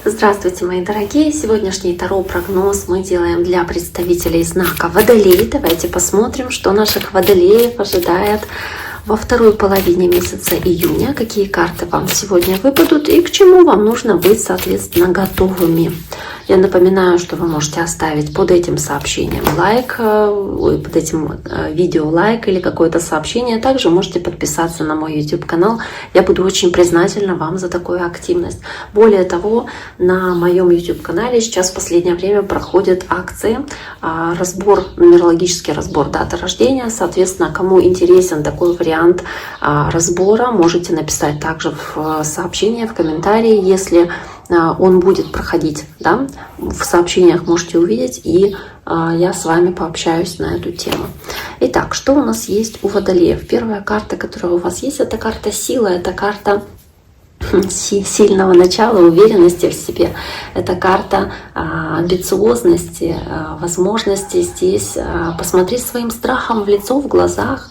Здравствуйте, мои дорогие! Сегодняшний таро-прогноз мы делаем для представителей знака Водолей. Давайте посмотрим, что наших водолеев ожидает во второй половине месяца июня, какие карты вам сегодня выпадут и к чему вам нужно быть, соответственно, готовыми. Я напоминаю, что вы можете оставить под этим сообщением лайк, под этим видео лайк или какое-то сообщение. Также можете подписаться на мой YouTube-канал. Я буду очень признательна вам за такую активность. Более того, на моем YouTube-канале сейчас в последнее время проходят акции, нумерологический разбор даты рождения. Соответственно, кому интересен такой вариант разбора, можете написать также в сообщение, в комментарии, если он будет проходить, да, в сообщениях можете увидеть, и я с вами пообщаюсь на эту тему. Итак, что у нас есть у водолеев? Первая карта, которая у вас есть, это карта силы, это карта сильного начала, уверенности в себе. Это карта амбициозности, возможности здесь посмотреть своим страхом в лицо, в глазах,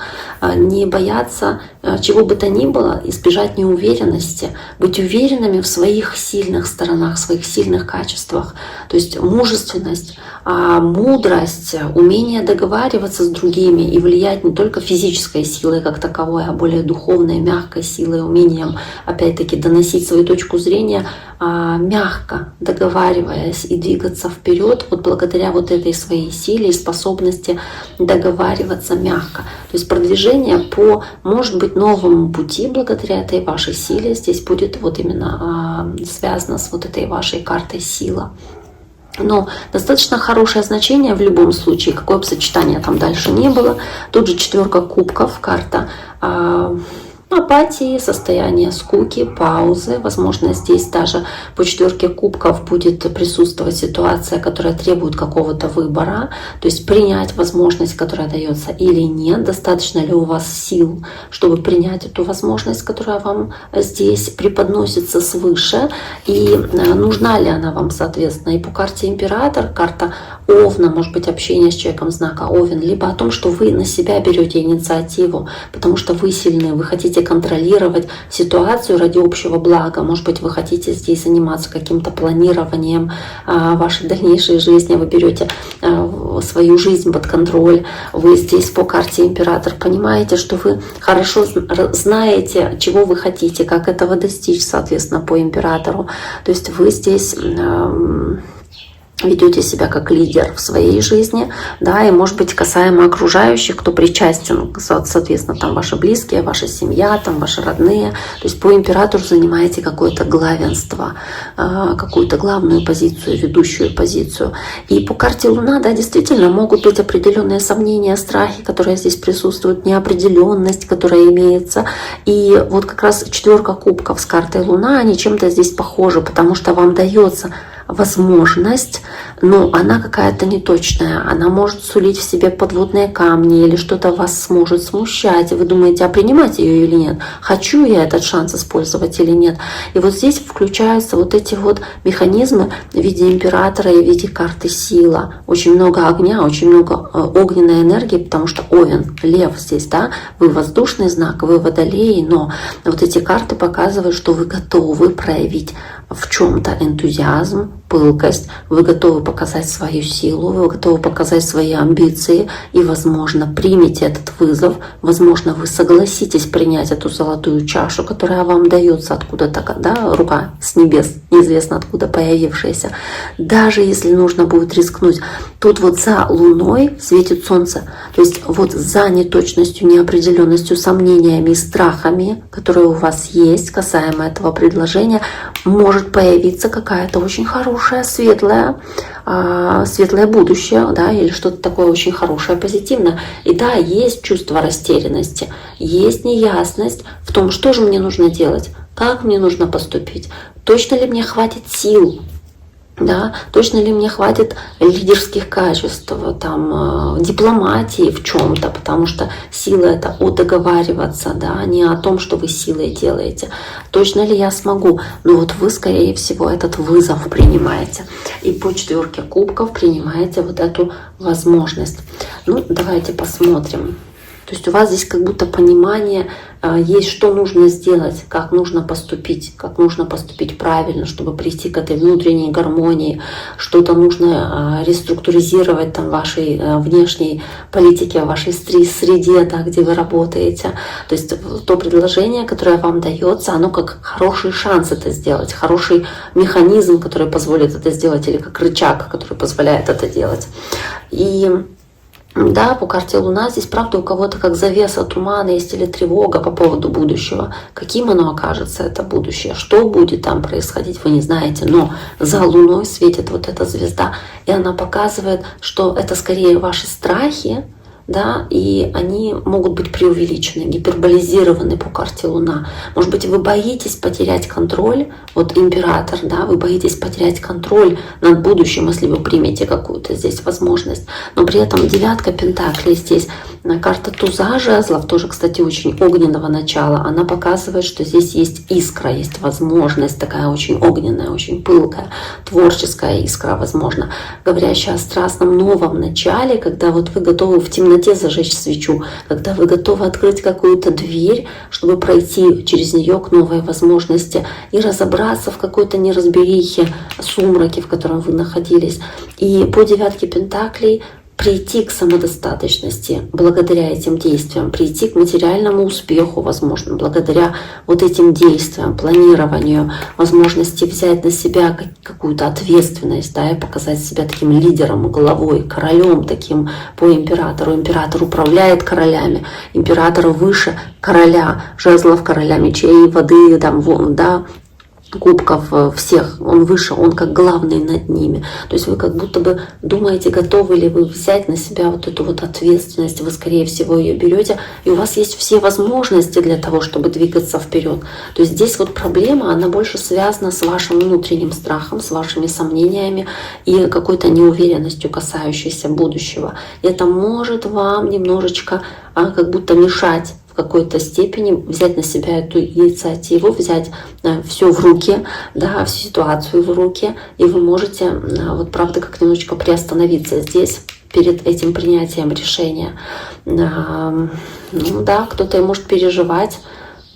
не бояться чего бы то ни было, избежать неуверенности, быть уверенными в своих сильных сторонах, в своих сильных качествах. То есть мужественность, мудрость, умение договариваться с другими и влиять не только физической силой как таковой, а более духовной, мягкой силой, умением, опять-таки, доносить свою точку зрения мягко, договариваясь и двигаться вперед вот благодаря вот этой своей силе и способности договариваться мягко. То есть продвижение по, может быть, новому пути благодаря этой вашей силе здесь будет вот именно связано с вот этой вашей картой сила. Но достаточно хорошее значение в любом случае, какое бы сочетание там дальше не было. Тут же 4 кубков, карта апатии, состояние скуки, паузы. Возможно, здесь даже по 4 кубков будет присутствовать ситуация, которая требует какого-то выбора. То есть принять возможность, которая дается, или нет. Достаточно ли у вас сил, чтобы принять эту возможность, которая вам здесь преподносится свыше. И нужна ли она вам, соответственно. И по карте Император, карта Овна, может быть, общение с человеком знака Овен, либо о том, что вы на себя берете инициативу, потому что вы сильны, вы хотите контролировать ситуацию ради общего блага. Может быть, вы хотите здесь заниматься каким-то планированием вашей дальнейшей жизни, вы берете свою жизнь под контроль. Вы здесь по карте Император понимаете, что вы хорошо знаете, чего вы хотите, как этого достичь, соответственно, по Императору. То есть вы здесь ведете себя как лидер в своей жизни, да, и, может быть, касаемо окружающих, кто причастен, соответственно, там ваши близкие, ваша семья, там ваши родные, то есть по Императору занимаете какое-то главенство, какую-то главную позицию, ведущую позицию. И по карте Луна, да, действительно могут быть определенные сомнения, страхи, которые здесь присутствуют, неопределенность, которая имеется. И вот как раз 4 кубков с картой Луна, они чем-то здесь похожи, потому что вам дается возможность, но она какая-то неточная. Она может сулить в себе подводные камни или что-то вас может смущать. И вы думаете, а принимать ее или нет? Хочу я этот шанс использовать или нет? И вот здесь включаются вот эти вот механизмы в виде Императора и в виде карты Сила. Очень много огня, очень много огненной энергии, потому что Овен, Лев здесь, да, вы воздушный знак, вы Водолей, но вот эти карты показывают, что вы готовы проявить в чем-то энтузиазм, пылкость, вы готовы показать свою силу, вы готовы показать свои амбиции и, возможно, примете этот вызов, возможно, вы согласитесь принять эту золотую чашу, которая вам дается откуда-то, да, рука с небес, неизвестно откуда появившаяся. Даже если нужно будет рискнуть, тут вот за Луной светит Солнце, то есть вот за неточностью, неопределенностью, сомнениями и страхами, которые у вас есть касаемо этого предложения, может появиться какая-то очень хорошая, светлое будущее, да, или что-то такое очень хорошее, позитивное. И да, есть чувство растерянности, есть неясность в том, что же мне нужно делать, как мне нужно поступить, точно ли мне хватит сил, да, точно ли мне хватит лидерских качеств, там, дипломатии в чем-то, потому что сила — это договариваться, да, не о том, что вы силой делаете. Точно ли я смогу? Но вот вы, скорее всего, этот вызов принимаете. И по 4 кубков принимаете вот эту возможность. Ну, давайте посмотрим. То есть у вас здесь как будто понимание есть что нужно сделать, как нужно поступить правильно, чтобы прийти к этой внутренней гармонии, что-то нужно реструктуризировать там в вашей внешней политике, в вашей среде, да, где вы работаете. То есть то предложение, которое вам дается, оно как хороший шанс это сделать, хороший механизм, который позволит это сделать, или как рычаг, который позволяет это делать. И да, по карте Луна здесь, правда, у кого-то как завеса тумана есть или тревога по поводу будущего. Каким оно окажется, это будущее, что будет там происходить, вы не знаете. Но за Луной светит вот эта звезда, и она показывает, что это скорее ваши страхи, да, и они могут быть преувеличены, гиперболизированы по карте Луна. Может быть, вы боитесь потерять контроль, вот император, да, вы боитесь потерять контроль над будущим, если вы примете какую-то здесь возможность. Но при этом девятка пентаклей здесь, карта туза жезлов, тоже, кстати, очень огненного начала, она показывает, что здесь есть искра, есть возможность такая очень огненная, очень пылкая, творческая искра, возможно, говорящая о страстном новом начале, когда вот вы готовы в темноте зажечь свечу, когда вы готовы открыть какую-то дверь, чтобы пройти через нее к новой возможности и разобраться в какой-то неразберихе, сумраке, в котором вы находились. И по девятке пентаклей прийти к самодостаточности благодаря этим действиям, прийти к материальному успеху, возможно, благодаря вот этим действиям, планированию, возможности взять на себя какую-то ответственность, да, и показать себя таким лидером, главой, королем таким по императору. Император управляет королями, император выше короля жезлов, короля мечей, воды, там, да, кубков всех, он выше, он как главный над ними. То есть вы как будто бы думаете, готовы ли вы взять на себя вот эту вот ответственность, вы скорее всего ее берете, и у вас есть все возможности для того, чтобы двигаться вперед. То есть здесь вот проблема, она больше связана с вашим внутренним страхом, с вашими сомнениями и какой-то неуверенностью, касающейся будущего. И это может вам немножечко как будто мешать в какой-то степени взять на себя эту инициативу, взять все в руки, да, всю ситуацию в руки, и вы можете, вот правда, как немножечко приостановиться здесь перед этим принятием решения. Ну да, кто-то может переживать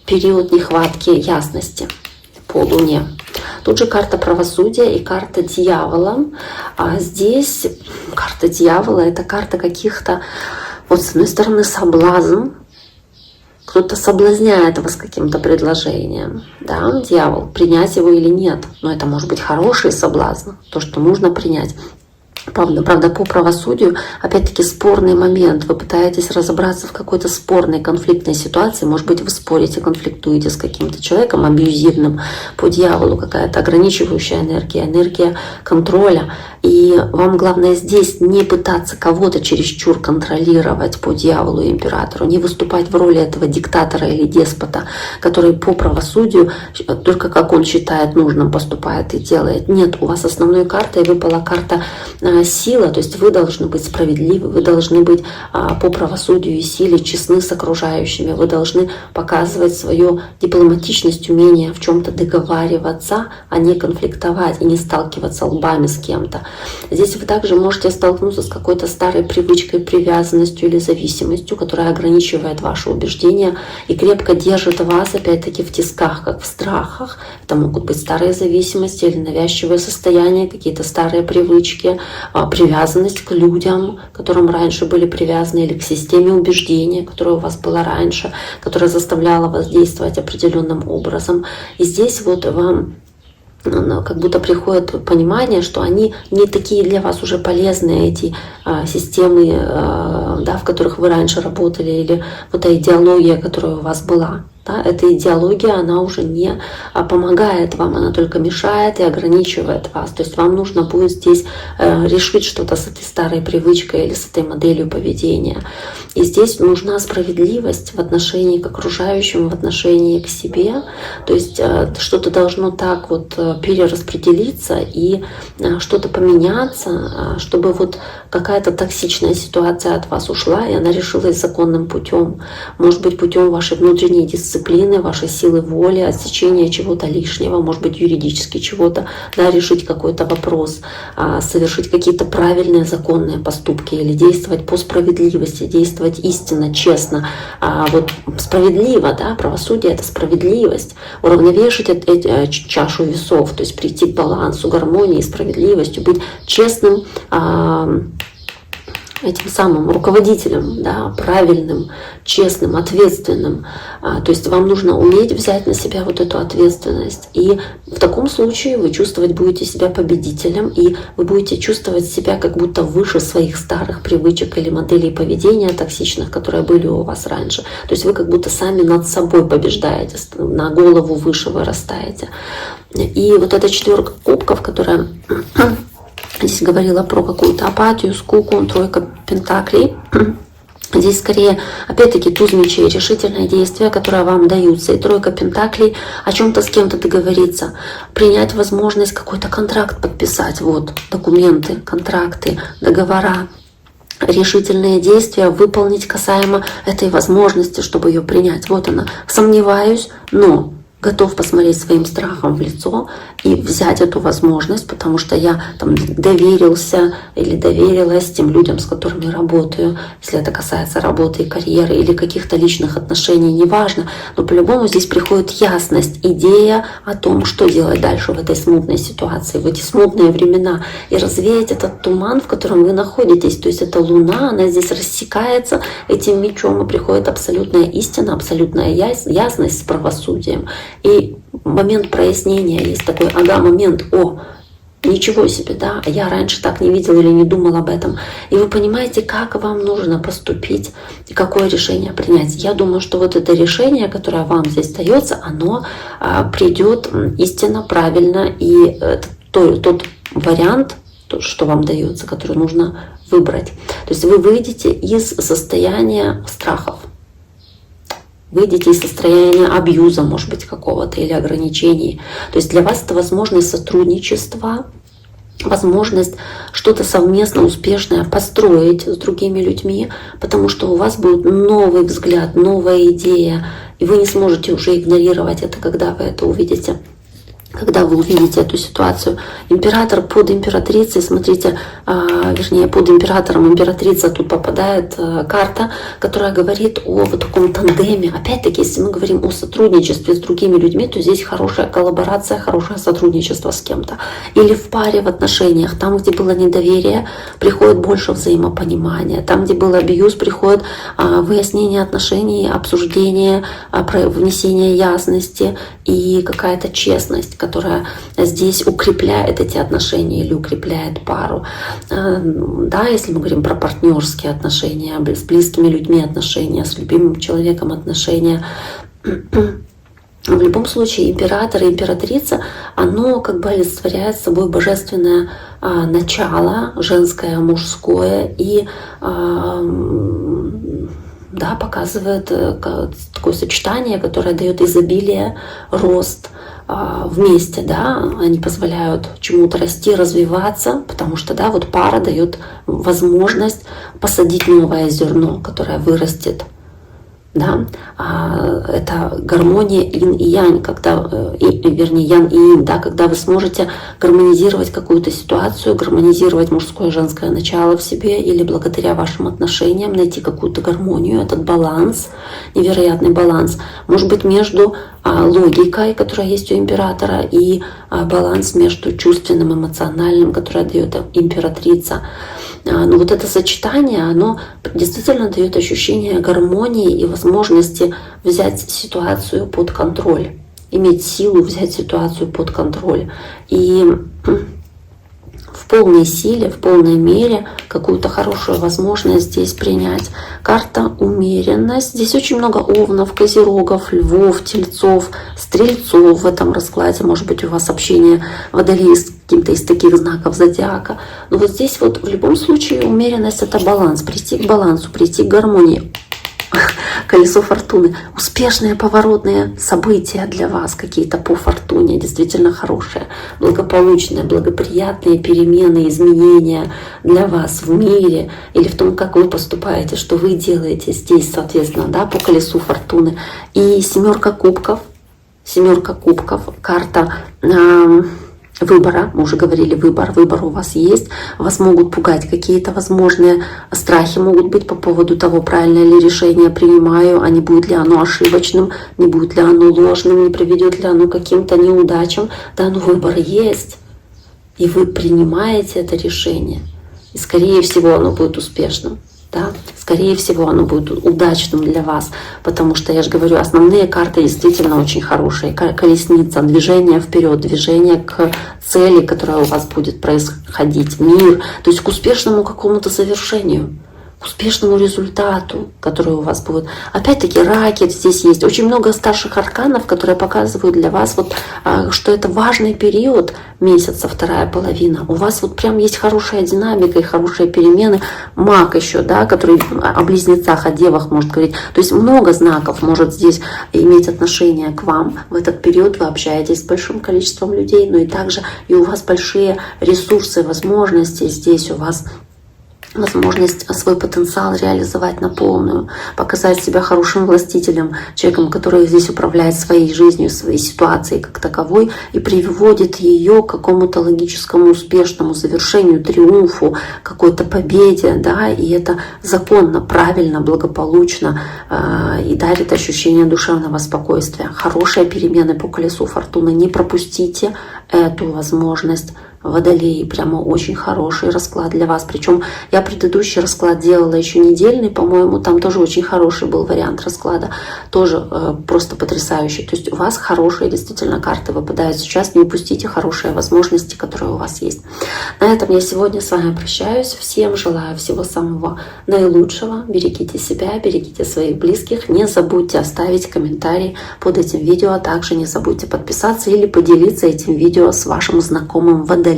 период нехватки ясности по Луне. Тут же карта правосудия и карта дьявола. А здесь карта дьявола — это карта каких-то, вот с одной стороны, соблазн. Кто-то соблазняет вас каким-то предложением, да, дьявол, принять его или нет. Но это может быть хороший соблазн, то, что нужно принять. Правда, по правосудию, опять-таки, спорный момент. Вы пытаетесь разобраться в какой-то спорной, конфликтной ситуации. Может быть, вы спорите, конфликтуете с каким-то человеком абьюзивным. По дьяволу какая-то ограничивающая энергия, энергия контроля. И вам главное здесь не пытаться кого-то чересчур контролировать по дьяволу и императору, не выступать в роли этого диктатора или деспота, который по правосудию только как он считает нужным поступает и делает. Нет, у вас основной картой выпала карта сила, то есть вы должны быть справедливы, вы должны быть по правосудию и силе честны с окружающими, вы должны показывать свою дипломатичность, умение в чем-то договариваться, а не конфликтовать и не сталкиваться лбами с кем-то. Здесь вы также можете столкнуться с какой-то старой привычкой, привязанностью или зависимостью, которая ограничивает ваши убеждения и крепко держит вас, опять-таки, в тисках, как в страхах. Это могут быть старые зависимости или навязчивые состояния, какие-то старые привычки, привязанность к людям, к которым раньше были привязаны, или к системе убеждения, которая у вас была раньше, которая заставляла вас действовать определенным образом. И здесь вот вам как будто приходит понимание, что они не такие для вас уже полезные, эти системы, да, в которых вы раньше работали, или вот эта идеология, которая у вас была. Да, эта идеология, она уже не помогает вам, она только мешает и ограничивает вас. То есть вам нужно будет здесь решить что-то с этой старой привычкой или с этой моделью поведения. И здесь нужна справедливость в отношении к окружающим, в отношении к себе. То есть что-то должно так вот перераспределиться и что-то поменяться, чтобы вот какая-то токсичная ситуация от вас ушла, и она решилась законным путем. Может быть, путем вашей внутренней дисциплины, дисциплины, вашей силы воли, отсечения чего-то лишнего, может быть, юридически чего-то, да, решить какой-то вопрос, совершить какие-то правильные законные поступки или действовать по справедливости, действовать истинно, честно. Вот справедливо, да, правосудие — это справедливость, уравновешивать чашу весов, то есть прийти к балансу, гармонии, справедливостью, быть честным, этим самым руководителем, да, правильным, честным, ответственным. То есть вам нужно уметь взять на себя вот эту ответственность. И в таком случае вы чувствовать будете себя победителем, и вы будете чувствовать себя как будто выше своих старых привычек или моделей поведения токсичных, которые были у вас раньше. То есть вы как будто сами над собой побеждаете, на голову выше вырастаете. И вот эта 4 кубков, которая здесь говорила про какую-то апатию, скуку, 3 пентаклей. Здесь скорее, опять-таки, туз мечей, решительные действия, которые вам даются. И 3 пентаклей, о чем-то с кем-то договориться, принять возможность какой-то контракт подписать. Вот, документы, контракты, договора. Решительные действия выполнить касаемо этой возможности, чтобы ее принять. Вот она. Сомневаюсь, но готов посмотреть своим страхом в лицо и взять эту возможность, потому что я там доверился или доверилась тем людям, с которыми работаю, если это касается работы и карьеры или каких-то личных отношений, неважно, но по-любому здесь приходит ясность, идея о том, что делать дальше в этой смутной ситуации, в эти смутные времена, и развеять этот туман, в котором вы находитесь. То есть эта луна, она здесь рассекается этим мечом, и приходит абсолютная истина, абсолютная ясность с правосудием. И момент прояснения есть такой, момент, ничего себе, да, я раньше так не видел или не думал об этом. И вы понимаете, как вам нужно поступить и какое решение принять. Я думаю, что вот это решение, которое вам здесь дается, оно придет истинно, правильно, и это тот вариант, что вам дается, который нужно выбрать. То есть вы выйдете из состояния страхов. Выйдете из состояния абьюза, может быть, какого-то или ограничений. То есть для вас это возможность сотрудничества, возможность что-то совместно успешное построить с другими людьми, потому что у вас будет новый взгляд, новая идея, и вы не сможете уже игнорировать это, когда вы это увидите. Когда вы увидите эту ситуацию. Император под императрицей, смотрите, вернее, под императором императрица, тут попадает карта, которая говорит о вот таком тандеме. Опять-таки, если мы говорим о сотрудничестве с другими людьми, то здесь хорошая коллаборация, хорошее сотрудничество с кем-то. Или в паре, в отношениях. Там, где было недоверие, приходит больше взаимопонимания. Там, где был абьюз, приходит выяснение отношений, обсуждение, внесение ясности и какая-то честность, которая здесь укрепляет эти отношения или укрепляет пару. Да, если мы говорим про партнерские отношения, с близкими людьми отношения, с любимым человеком отношения, в любом случае император и императрица, оно как бы олицетворяет собой божественное начало, женское, мужское, и да, показывает такое сочетание, которое дает изобилие, рост вместе, да, они позволяют чему-то расти, развиваться, потому что, да, вот пара дает возможность посадить новое зерно, которое вырастет. Да? Это гармония инь и янь, вернее, ян и инь, да? Когда вы сможете гармонизировать какую-то ситуацию, гармонизировать мужское и женское начало в себе или благодаря вашим отношениям найти какую-то гармонию, этот баланс, невероятный баланс, может быть, между логикой, которая есть у императора, и баланс между чувственным, эмоциональным, которое дает императрица. Но вот это сочетание, оно действительно дает ощущение гармонии и возможности взять ситуацию под контроль, иметь силу взять ситуацию под контроль. И в полной силе, в полной мере какую-то хорошую возможность здесь принять. Карта умеренность. Здесь очень много овнов, козерогов, львов, тельцов, стрельцов в этом раскладе. Может быть, у вас общение водолей с каким-то из таких знаков зодиака. Но вот здесь вот в любом случае умеренность — это баланс. Прийти к балансу, прийти к гармонии. колесо фортуны. Успешные поворотные события для вас, какие-то по фортуне, действительно хорошие, благополучные, благоприятные перемены, изменения для вас в мире или в том, как вы поступаете, что вы делаете здесь, соответственно, да, по колесу фортуны. И семерка кубков, карта выбора, мы уже говорили, выбор у вас есть, вас могут пугать какие-то возможные страхи, могут быть по поводу того, правильное ли решение принимаю, а не будет ли оно ошибочным, не будет ли оно ложным, не приведет ли оно к каким-то неудачам. Да, но выбор есть, и вы принимаете это решение, и скорее всего оно будет успешным. Да, скорее всего, оно будет удачным для вас, потому что, я же говорю, основные карты действительно очень хорошие. Колесница, движение вперед, движение к цели, которая у вас будет происходить, мир, то есть к успешному какому-то завершению, к успешному результату, который у вас будет. Опять-таки ракет здесь есть. Очень много старших арканов, которые показывают для вас, вот, что это важный период месяца, вторая половина. У вас вот прям есть хорошая динамика и хорошие перемены. Маг еще, да, который о близнецах, о девах может говорить. То есть много знаков может здесь иметь отношение к вам. В этот период вы общаетесь с большим количеством людей, но и также и у вас большие ресурсы, возможности здесь у вас. Возможность свой потенциал реализовать на полную, показать себя хорошим властителем, человеком, который здесь управляет своей жизнью, своей ситуацией как таковой и приводит ее к какому-то логическому, успешному завершению, триумфу, какой-то победе, да, и это законно, правильно, благополучно и дарит ощущение душевного спокойствия. Хорошие перемены по колесу фортуны, не пропустите эту возможность. Водолеи, прямо очень хороший расклад для вас. Причем я предыдущий расклад делала еще недельный, по-моему, там тоже очень хороший был вариант расклада, тоже просто потрясающий. То есть у вас хорошие действительно карты выпадают сейчас, не упустите хорошие возможности, которые у вас есть. На этом я сегодня с вами прощаюсь. Всем желаю всего самого наилучшего. Берегите себя, берегите своих близких. Не забудьте оставить комментарий под этим видео, а также не забудьте подписаться или поделиться этим видео с вашим знакомым водолеем.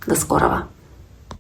До скорого!